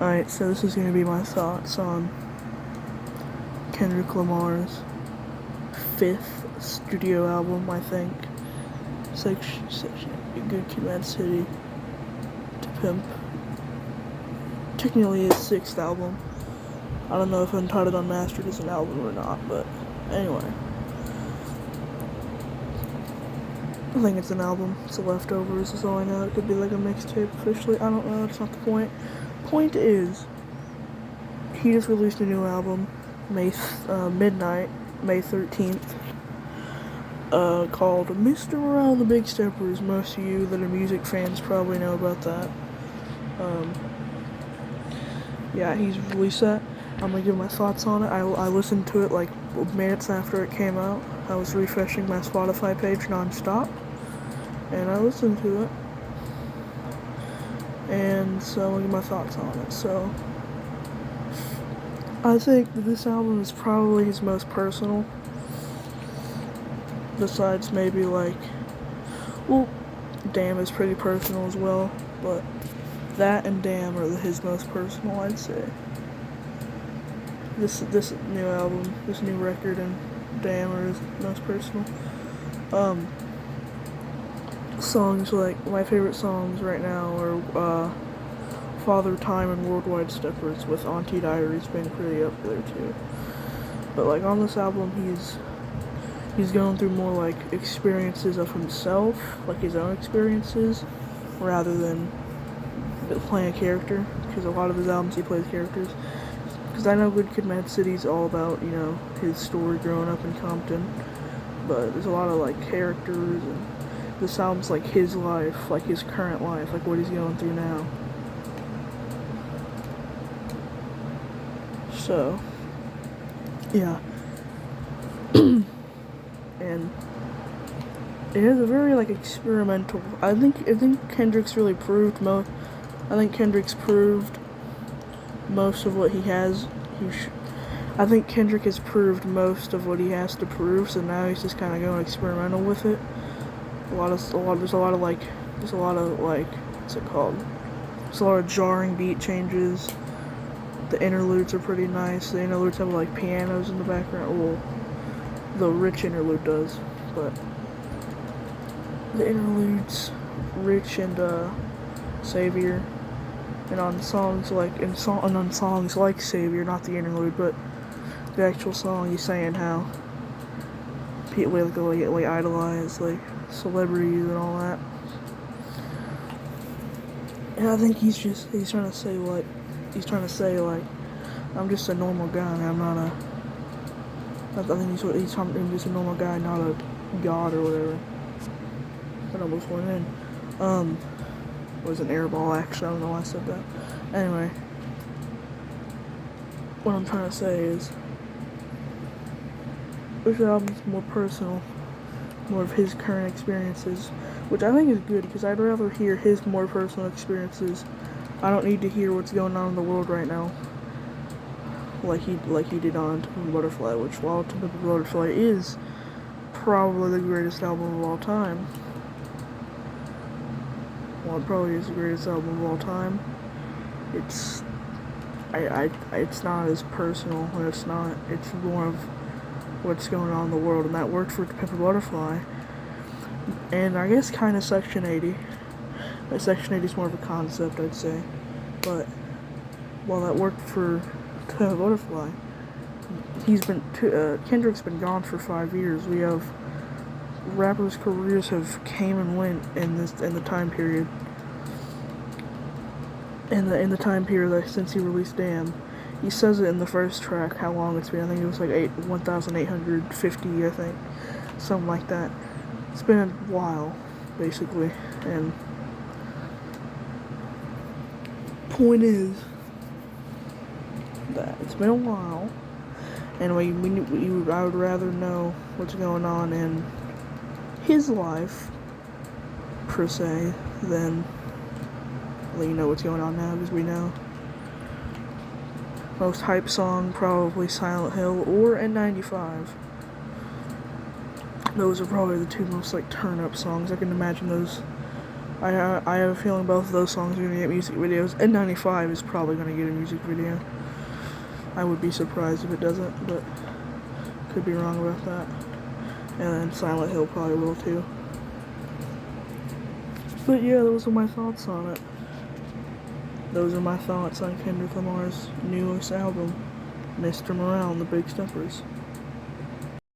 Alright, so this is going to be my thoughts on Kendrick Lamar's 5th studio album, I think. Section Good Kid, Mad City to Pimp. Technically his 6th album. I don't know if Untitled Unmastered is an album or not, but anyway. I think it's an album. It's a Leftovers, is all I know. It could be like a mixtape officially. I don't know, it's not the point. Point is, he just released a new album, midnight, May 13th, called Mr. Morale and the Big Steppers. Most of you that are music fans probably know about that. Yeah, he's released that. I'm gonna give my thoughts on it. I listened to it like minutes after it came out. I was refreshing my Spotify page non-stop, and I listened to it. And so I'm gonna give my thoughts on it. So I think that this album is probably his most personal. Besides maybe Damn is pretty personal as well, but that and Damn are his most personal, I'd say. This new album, this new record, and Damn are his most personal. Songs like my favorite songs right now are Father Time and Worldwide Steppers, with Auntie Diaries being pretty up there too. But like on this album, he's going through more like experiences of himself, like his own experiences, rather than playing a character. Because a lot of his albums he plays characters. Because I know Good Kid, Mad City's all about, you know, his story growing up in Compton, but there's a lot of like characters, and this album's like his life, like his current life, like what he's going through now. So, yeah. And it is a very like experimental. I think Kendrick's really proved Kendrick's proved most of what he has. I think Kendrick has proved most of what he has to prove. So now he's just kind of going experimental with it. There's a lot of what's it called? There's a lot of jarring beat changes. The interludes are pretty nice. The interludes have like pianos in the background. Well, the Rich interlude does, but the interludes, Rich and Savior, and on songs like Savior, not the interlude, but the actual song, he's saying how people like idolize like celebrities and all that. And I think he's trying to say I'm just a normal guy. I think he's just a normal guy, not a god or whatever. That almost went in. It was an airball, actually. I don't know why I said that. Anyway, what I'm trying to say is, this album's more personal, more of his current experiences, which I think is good, because I'd rather hear his more personal experiences. I don't need to hear what's going on in the world right now, like he did on To Pimp a Butterfly, which, while To Pimp a Butterfly is probably the greatest album of all time, it probably is the greatest album of all time, it's not as personal, and it's more of what's going on in the world, and that worked for To Pimp a Butterfly, and I guess kind of Section 80. Section 80 is more of a concept, I'd say, but while that worked for To Pimp a Butterfly, Kendrick's been gone for 5 years. We have rappers' careers have came and went in the time period. In the time period since he released Damn, he says it in the first track how long it's been. I think it was like 1,850, I think, something like that. It's been a while, basically, and point is that it's been a while, and I would rather know what's going on in his life, per se, than let you know what's going on now, because we know. Most hype song, probably Silent Hill or N95. Those are probably the two most like turn up songs. I can imagine those I have a feeling both of those songs are gonna get music videos. N95 is probably gonna get a music video. I would be surprised if it doesn't, but could be wrong about that. And then Silent Hill probably will too. But yeah, those are my thoughts on it. Those are my thoughts on Kendrick Lamar's newest album, Mr. Morale and the Big Steppers.